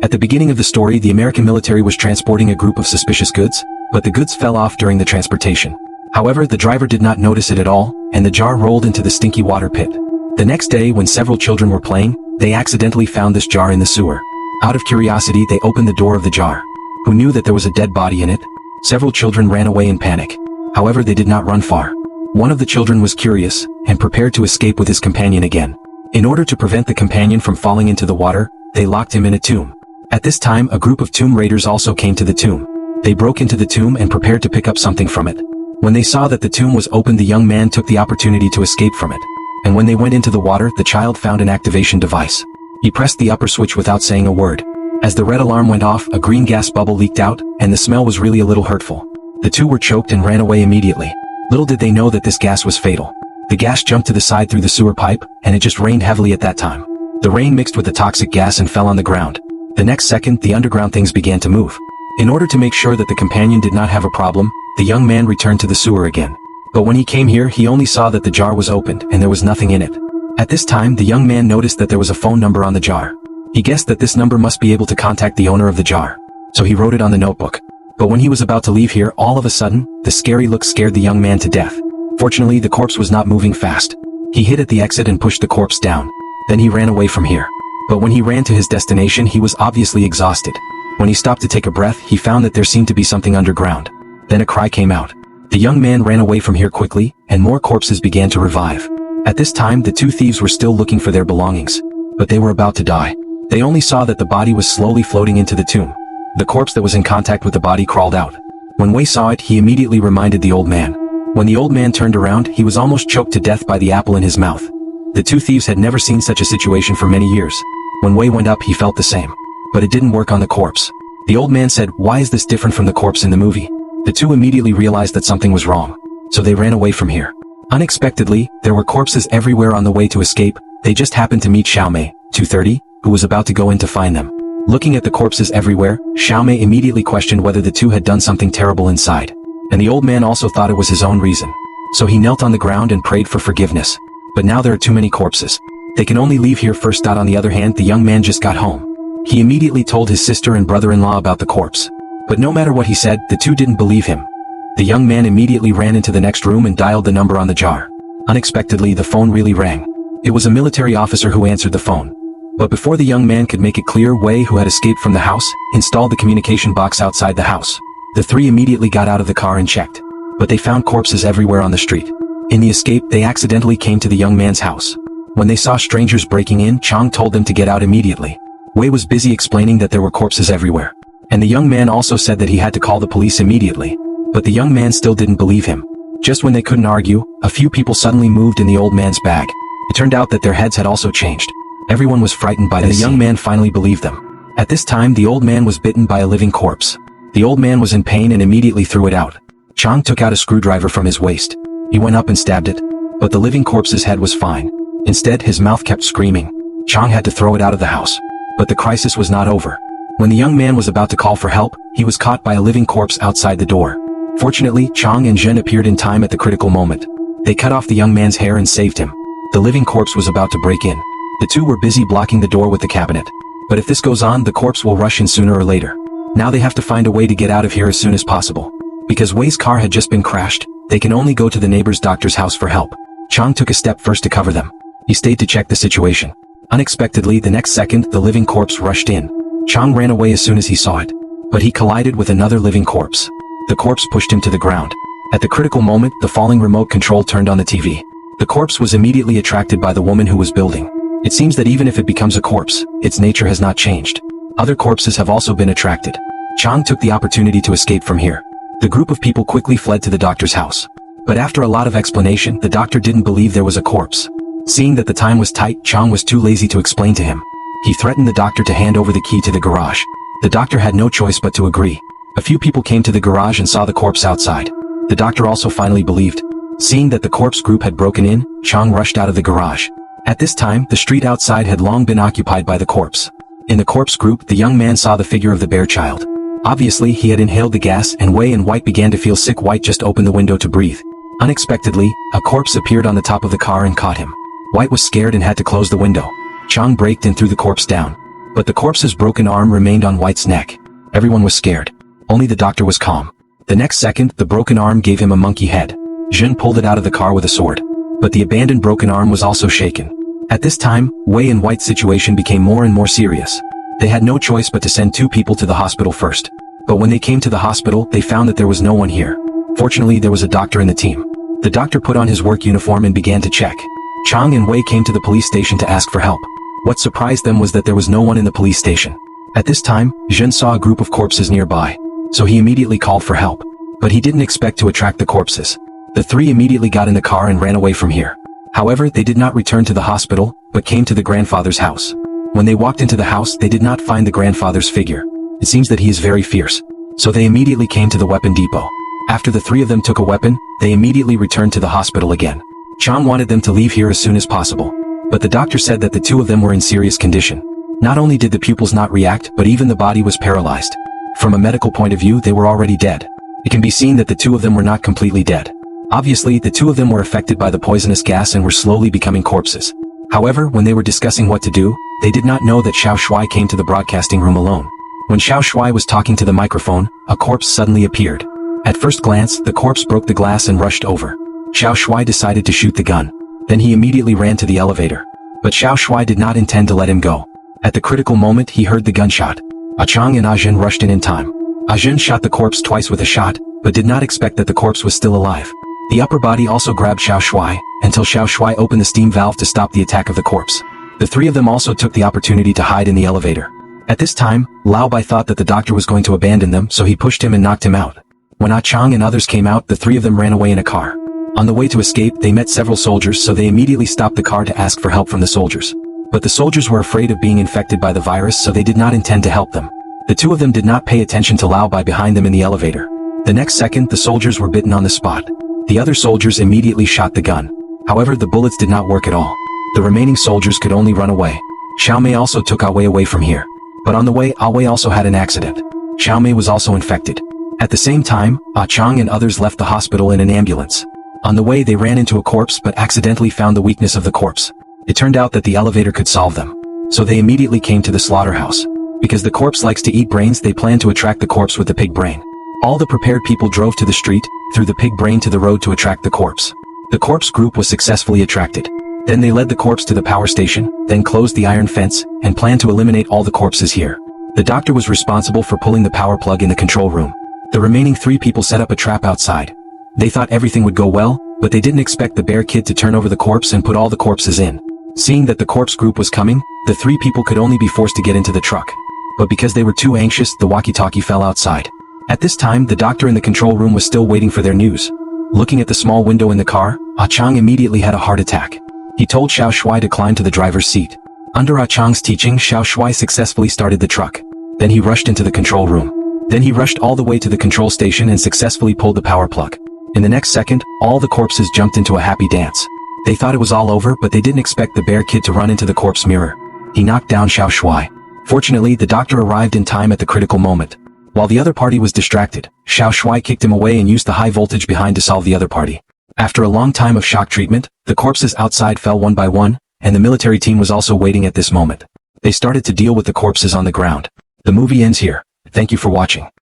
At the beginning of the story, the American military was transporting a group of suspicious goods, but the goods fell off during the transportation. However, the driver did not notice it at all, and the jar rolled into the stinky water pit. The next day, when several children were playing, they accidentally found this jar in the sewer. Out of curiosity, they opened the door of the jar. Who knew that there was a dead body in it? Several children ran away in panic. However, they did not run far. One of the children was curious, and prepared to escape with his companion again. In order to prevent the companion from falling into the water, they locked him in a tomb. At this time, a group of tomb raiders also came to the tomb. They broke into the tomb and prepared to pick up something from it. When they saw that the tomb was open, the young man took the opportunity to escape from it. And when they went into the water, the child found an activation device. He pressed the upper switch without saying a word. As the red alarm went off, a green gas bubble leaked out, and the smell was really a little hurtful. The two were choked and ran away immediately. Little did they know that this gas was fatal. The gas jumped to the side through the sewer pipe, and it just rained heavily at that time. The rain mixed with the toxic gas and fell on the ground. The next second, the underground things began to move. In order to make sure that the companion did not have a problem, the young man returned to the sewer again. But when he came here, he only saw that the jar was opened and there was nothing in it. At this time, the young man noticed that there was a phone number on the jar. He guessed that this number must be able to contact the owner of the jar. So he wrote it on the notebook. But when he was about to leave here, all of a sudden, the scary look scared the young man to death. Fortunately, the corpse was not moving fast. He hid at the exit and pushed the corpse down. Then he ran away from here. But when he ran to his destination, he was obviously exhausted. When he stopped to take a breath, he found that there seemed to be something underground. Then a cry came out. The young man ran away from here quickly, and more corpses began to revive. At this time, the two thieves were still looking for their belongings. But they were about to die. They only saw that the body was slowly floating into the tomb. The corpse that was in contact with the body crawled out. When Wei saw it, he immediately reminded the old man. When the old man turned around, he was almost choked to death by the apple in his mouth. The two thieves had never seen such a situation for many years. When Wei went up, he felt the same. But it didn't work on the corpse. The old man said, "Why is this different from the corpse in the movie?" The two immediately realized that something was wrong. So they ran away from here. Unexpectedly, there were corpses everywhere on the way to escape. They just happened to meet Xiaomei, 230, who was about to go in to find them. Looking at the corpses everywhere, Xiaomei immediately questioned whether the two had done something terrible inside. And the old man also thought it was his own reason. So he knelt on the ground and prayed for forgiveness. But now there are too many corpses. They can only leave here first. On the other hand, the young man just got home. He immediately told his sister and brother-in-law about the corpse. But no matter what he said, the two didn't believe him. The young man immediately ran into the next room and dialed the number on the jar. Unexpectedly, the phone really rang. It was a military officer who answered the phone. But before the young man could make it clear, Wei, who had escaped from the house, installed the communication box outside the house. The three immediately got out of the car and checked. But they found corpses everywhere on the street. In the escape, they accidentally came to the young man's house. When they saw strangers breaking in, Chang told them to get out immediately. Wei was busy explaining that there were corpses everywhere. And the young man also said that he had to call the police immediately. But the young man still didn't believe him. Just when they couldn't argue, a few people suddenly moved in the old man's bag. It turned out that their heads had also changed. Everyone was frightened by this, and the young man finally believed them. At this time, the old man was bitten by a living corpse. The old man was in pain and immediately threw it out. Chang took out a screwdriver from his waist. He went up and stabbed it. But the living corpse's head was fine. Instead, his mouth kept screaming. Chang had to throw it out of the house. But the crisis was not over. When the young man was about to call for help, he was caught by a living corpse outside the door. Fortunately, Chang and Zhen appeared in time at the critical moment. They cut off the young man's hair and saved him. The living corpse was about to break in. The two were busy blocking the door with the cabinet. But if this goes on, the corpse will rush in sooner or later. Now they have to find a way to get out of here as soon as possible. Because Wei's car had just been crashed, they can only go to the neighbor's doctor's house for help. Chang took a step first to cover them. He stayed to check the situation. Unexpectedly, the next second, the living corpse rushed in. Chang ran away as soon as he saw it. But he collided with another living corpse. The corpse pushed him to the ground. At the critical moment, the falling remote control turned on the TV. The corpse was immediately attracted by the woman who was building. It seems that even if it becomes a corpse, its nature has not changed. Other corpses have also been attracted. Chang took the opportunity to escape from here. The group of people quickly fled to the doctor's house. But after a lot of explanation, the doctor didn't believe there was a corpse. Seeing that the time was tight, Chang was too lazy to explain to him. He threatened the doctor to hand over the key to the garage. The doctor had no choice but to agree. A few people came to the garage and saw the corpse outside. The doctor also finally believed. Seeing that the corpse group had broken in, Chang rushed out of the garage. At this time, the street outside had long been occupied by the corpse. In the corpse group, the young man saw the figure of the bear child. Obviously, he had inhaled the gas, and Wei and White began to feel sick. White just opened the window to breathe. Unexpectedly, a corpse appeared on the top of the car and caught him. White was scared and had to close the window. Chang braked and threw the corpse down. But the corpse's broken arm remained on White's neck. Everyone was scared. Only the doctor was calm. The next second, the broken arm gave him a monkey head. Jin pulled it out of the car with a sword. But the abandoned broken arm was also shaken. At this time, Wei and White's situation became more and more serious. They had no choice but to send 2 people to the hospital first. But when they came to the hospital, they found that there was no one here. Fortunately, there was a doctor in the team. The doctor put on his work uniform and began to check. Chang and Wei came to the police station to ask for help. What surprised them was that there was no one in the police station. At this time, Jin saw a group of corpses nearby. So he immediately called for help. But he didn't expect to attract the corpses. The 3 immediately got in the car and ran away from here. However, they did not return to the hospital, but came to the grandfather's house. When they walked into the house, they did not find the grandfather's figure. It seems that he is very fierce. So they immediately came to the weapon depot. After the 3 of them took a weapon, they immediately returned to the hospital again. Chang wanted them to leave here as soon as possible. But the doctor said that the 2 of them were in serious condition. Not only did the pupils not react, but even the body was paralyzed. From a medical point of view, they were already dead. It can be seen that the 2 of them were not completely dead. Obviously, the 2 of them were affected by the poisonous gas and were slowly becoming corpses. However, when they were discussing what to do, they did not know that Xiao Shuai came to the broadcasting room alone. When Xiao Shuai was talking to the microphone, a corpse suddenly appeared. At first glance, the corpse broke the glass and rushed over. Xiao Shuai decided to shoot the gun. Then he immediately ran to the elevator. But Xiao Shuai did not intend to let him go. At the critical moment, he heard the gunshot. Ah Chang and Ah Jin rushed in time. Ah Jin shot the corpse twice with a shot, but did not expect that the corpse was still alive. The upper body also grabbed Xiao Shuai, until Xiao Shuai opened the steam valve to stop the attack of the corpse. The 3 of them also took the opportunity to hide in the elevator. At this time, Lao Bai thought that the doctor was going to abandon them, so he pushed him and knocked him out. When Ah Chang and others came out, the 3 of them ran away in a car. On the way to escape, they met several soldiers, so they immediately stopped the car to ask for help from the soldiers. But the soldiers were afraid of being infected by the virus, so they did not intend to help them. The 2 of them did not pay attention to Lao Bai behind them in the elevator. The next second, the soldiers were bitten on the spot. The other soldiers immediately shot the gun. However, the bullets did not work at all. The remaining soldiers could only run away. Xiao Mei also took Ah Wei away from here. But on the way, Ah Wei also had an accident. Xiao Mei was also infected. At the same time, Ah Chang and others left the hospital in an ambulance. On the way, they ran into a corpse but accidentally found the weakness of the corpse. It turned out that the elevator could solve them. So they immediately came to the slaughterhouse. Because the corpse likes to eat brains, they planned to attract the corpse with the pig brain. All the prepared people drove to the street, threw the pig brain to the road to attract the corpse. The corpse group was successfully attracted. Then they led the corpse to the power station, then closed the iron fence, and planned to eliminate all the corpses here. The doctor was responsible for pulling the power plug in the control room. The remaining 3 people set up a trap outside. They thought everything would go well, but they didn't expect the bear kid to turn over the corpse and put all the corpses in. Seeing that the corpse group was coming, the 3 people could only be forced to get into the truck. But because they were too anxious, the walkie-talkie fell outside. At this time, the doctor in the control room was still waiting for their news. Looking at the small window in the car, Ah Chang immediately had a heart attack. He told Xiao Shuai to climb to the driver's seat. Under Ah Chang's teaching, Xiao Shuai successfully started the truck. Then he rushed into the control room. Then he rushed all the way to the control station and successfully pulled the power plug. In the next second, all the corpses jumped into a happy dance. They thought it was all over, but they didn't expect the bear kid to run into the corpse mirror. He knocked down Xiao Shuai. Fortunately, the doctor arrived in time at the critical moment. While the other party was distracted, Xiao Shuai kicked him away and used the high voltage behind to solve the other party. After a long time of shock treatment, the corpses outside fell one by one, and the military team was also waiting at this moment. They started to deal with the corpses on the ground. The movie ends here. Thank you for watching.